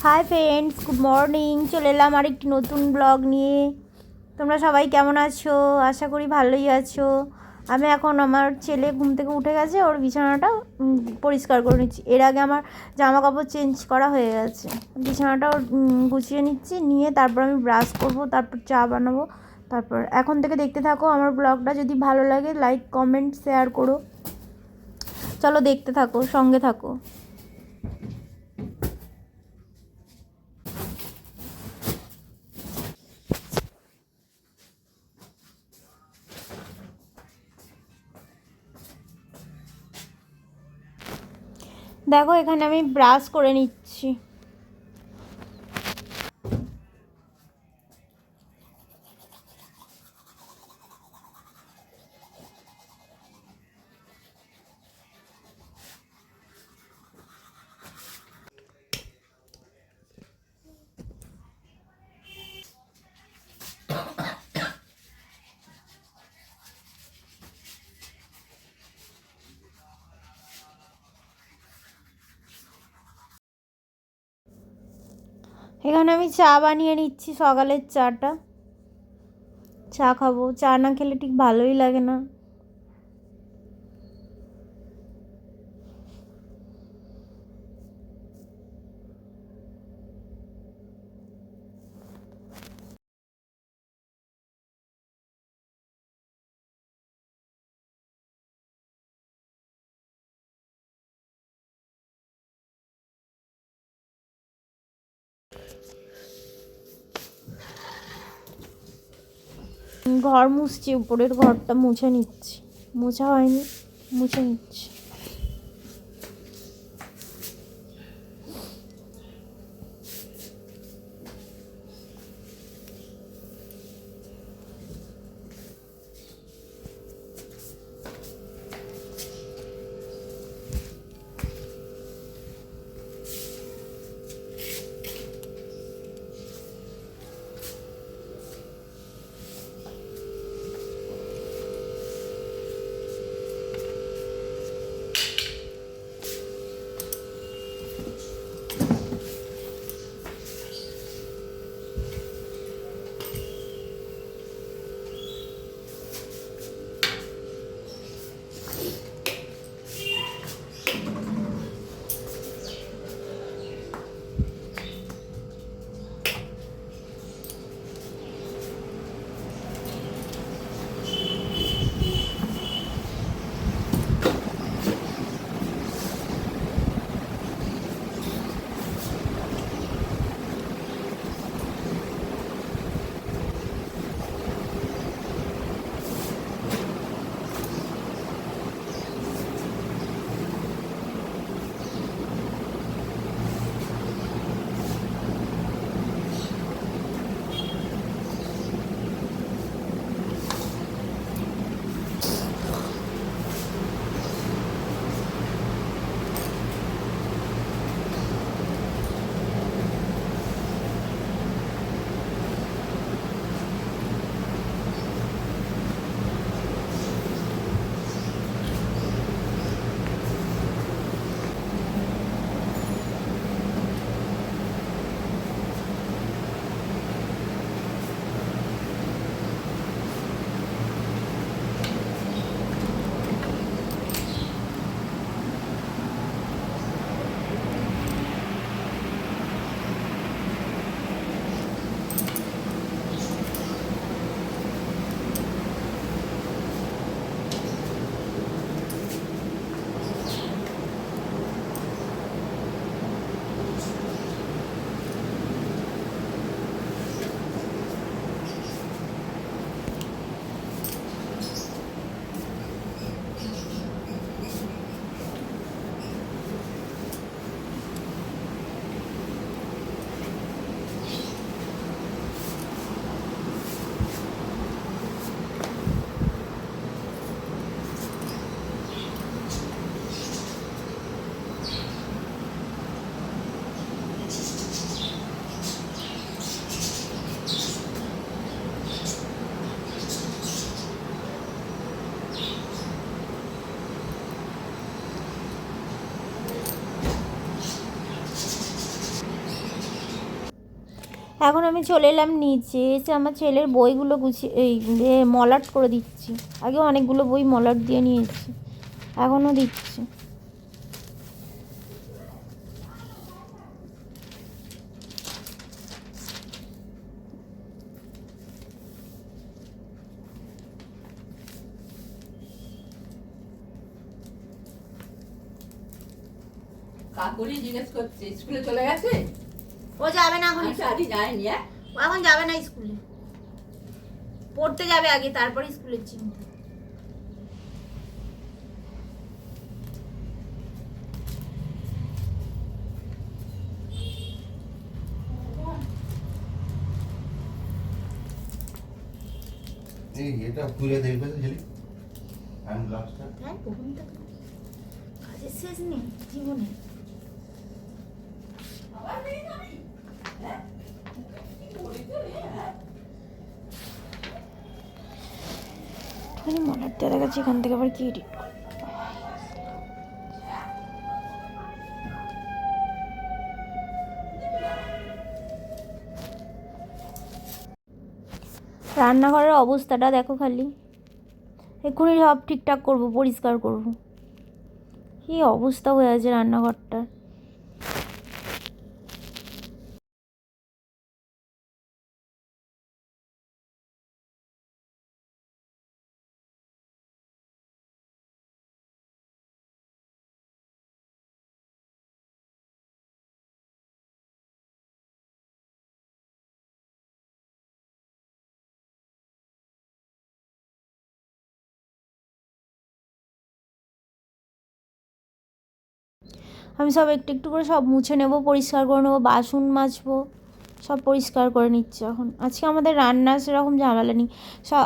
Hi friends, good morning. চলে এলাম আর একটি নতুন ব্লগ নিয়ে। তোমরা সবাই কেমন আছো? আশা করি ভালোই আছো। আমি এখন আমার ছেলে ঘুম থেকে উঠে গেছে, ওর বিছানাটা পরিষ্কার করে নিচ্ছি। এর আগে আমার জামা কাপড় চেঞ্জ করা হয়ে গেছে, বিছানাটাও গুছিয়ে নিচ্ছি, নিয়ে তারপর আমি ব্রাশ করব, তারপর চা বানাবো। তারপর এখন থেকে দেখতে থাকো আমার ব্লগটা। যদি ভালো লাগে লাইক কমেন্ট শেয়ার করো। চলো দেখতে থাকো, সঙ্গে থাকো। দেখো এখানে আমি ব্রাশ করে নিচ্ছি। এখানে আমি চা বানিয়ে নিচ্ছি, সকালের চাটা। চা খাবো, চা না খেলে ঠিক ভালোই লাগে না। ঘর মুছছি, উপরের ঘরটা মুছে নিচ্ছি। মোছা হয়নি, মুছে নিচ্ছি। এখন আমি চলে এলাম নিচে, এসে আমার ছেলের বইগুলো গুছিয়ে এই মলাট করে দিচ্ছি। আগে অনেকগুলো বই মলাট দিয়ে নিয়েছি, এখনও দিচ্ছি। কাকুরি জিজ্ঞেস করছে স্কুলে চলে গেছে? ও যাবে না এখন, আজই যায়নি। এখন যাবে না স্কুলে, পড়তে যাবে আগে, তারপরে স্কুলের চিন্তা। এটা খুলে দেখবে তো ঝিলি হ্যান্ড গ্লাভসটা। হ্যাঁ, কখন থেকে কাজের শেষ নেই জীবনে। মলাট দেওয়া গেছে, এখান থেকে আবার কি এডিট করে। রান্নাঘরের অবস্থাটা দেখো খালি, এক্ষুনি সব ঠিকঠাক করবো, পরিষ্কার করবো। কী অবস্থা হয়ে আছে রান্নাঘরটার। আমি সব একটু একটু করে সব মুছে নেবো, পরিষ্কার করে নেবো, বাসন মাজবো, সব পরিষ্কার করে নিচ্ছি এখন। আজকে আমাদের রান্না সেরকম ঝামেলা নেই,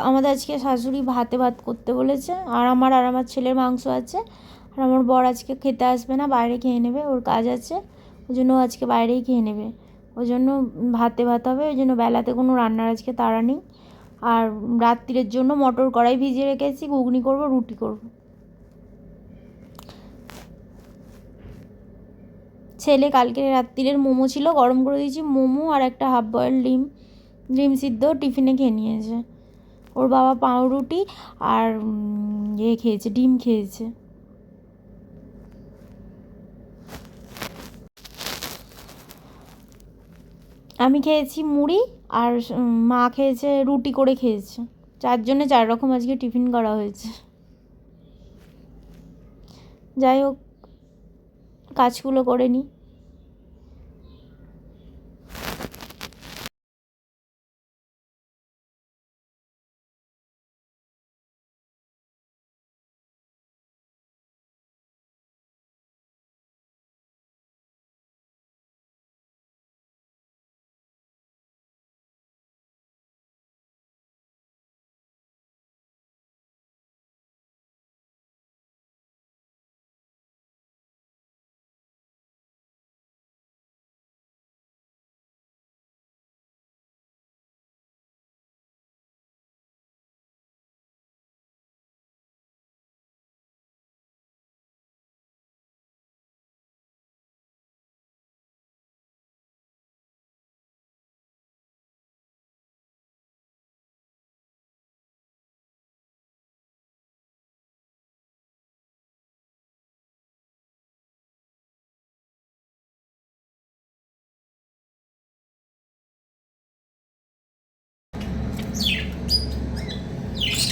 আমাদের আজকে শাশুড়ি ভাত করতে বলেছে, আর আমার ছেলের মাংস আছে, আর আমার বর আজকে খেতে আসবে না, বাইরে খেয়ে নেবে, ওর কাজ আছে, ওই জন্য আজকে বাইরেই খেয়ে নেবে। ওই জন্য ভাত হবে, ওই জন্য বেলাতে কোনো রান্নার আজকে তাড়া নেই। আর রাত্রিরের জন্য মটর কড়াই ভিজিয়ে রেখেছি, ঘুগনি করবো, রুটি করবো। ছেলে কালকে রাত্রিরের মোমো ছিল, গরম করে দিয়েছি, মোমো আর একটা হাফ বয়েল ডিম সিদ্ধ টিফিনে খেয়ে নিয়েছে। ওর বাবা পাউরুটি আর খেয়েছে, ডিম খেয়েছে। আমি খেয়েছি মুড়ি, আর মা খেয়েছে রুটি করে খেয়েছে। 4 জনে 4 রকম আজকে টিফিন করা হয়েছে। যাই হোক, কাজগুলো করে নিই।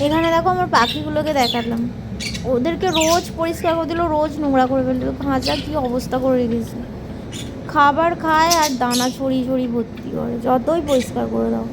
এখানে দেখো আমার পাখিগুলোকে দেখালাম, ওদেরকে রোজ পরিষ্কার করে দিল, রোজ নোংরা করে ফেললো, খাঁচা কী অবস্থা করে রেখেছে। খাবার খায় আর দানা ছড়িয়ে ছড়িয়ে ভর্তি করে, যতই পরিষ্কার করে দাও।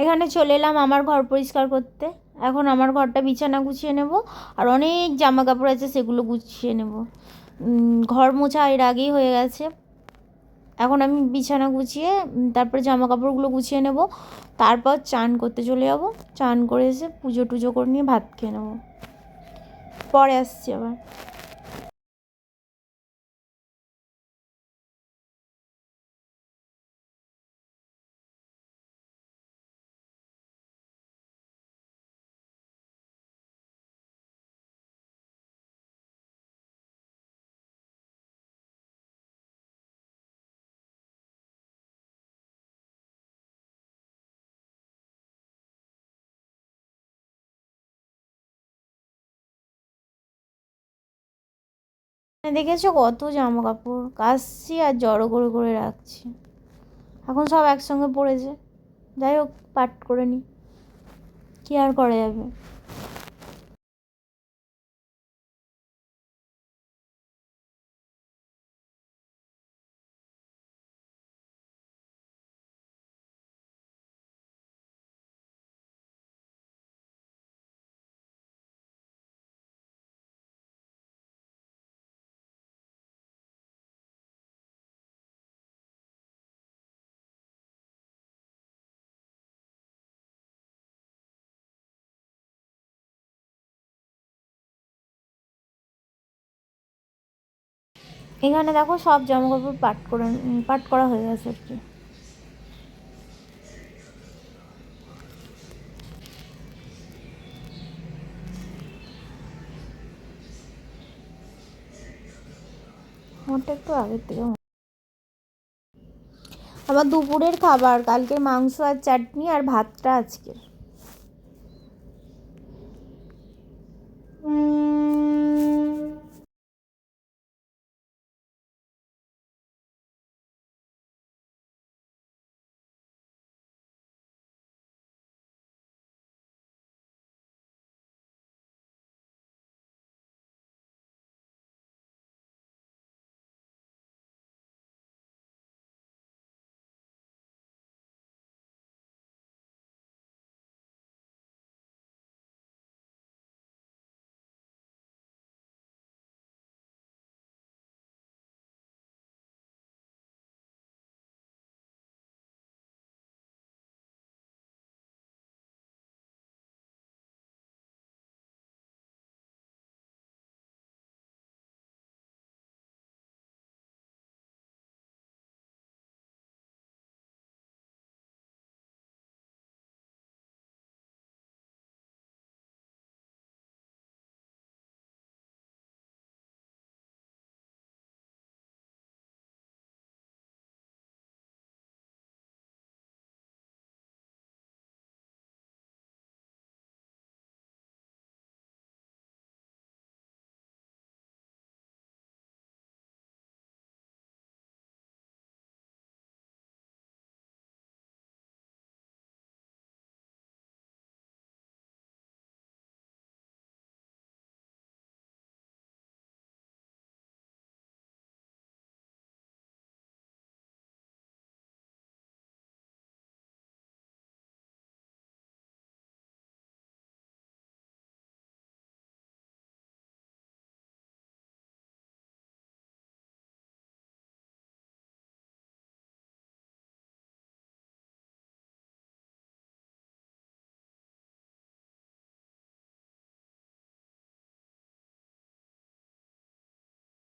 এখানে চলে এলাম আমার ঘর পরিষ্কার করতে। এখন আমার ঘরটা বিছানা গুছিয়ে নেব, আর অনেক জামা কাপড় আছে সেগুলো গুছিয়ে নেব। ঘর মোছা এর আগেই হয়ে গেছে। এখন আমি বিছানা গুছিয়ে তারপরে জামা কাপড়গুলো গুছিয়ে নেব, তারপর চান করতে চলে যাব। চান করে এসে পুজো টুজো করে নিয়ে ভাত খেয়ে নেব, পরে আসছি আবার। দেখেছো কত জামা কাপড় কাচছি আর জড়ো করে করে রাখছি, এখন সব একসঙ্গে পড়েছে। যাই হোক, পাট করে নিই, কি আর করা যাবে। এখানে দেখো সব জামা কাপড় পাট করা হয়ে গেছে আর কি। আমারটা একটু আগের থেকে আমার দুপুরের খাবার কালকে মাংস আর চাটনি, আর ভাতটা আজকের।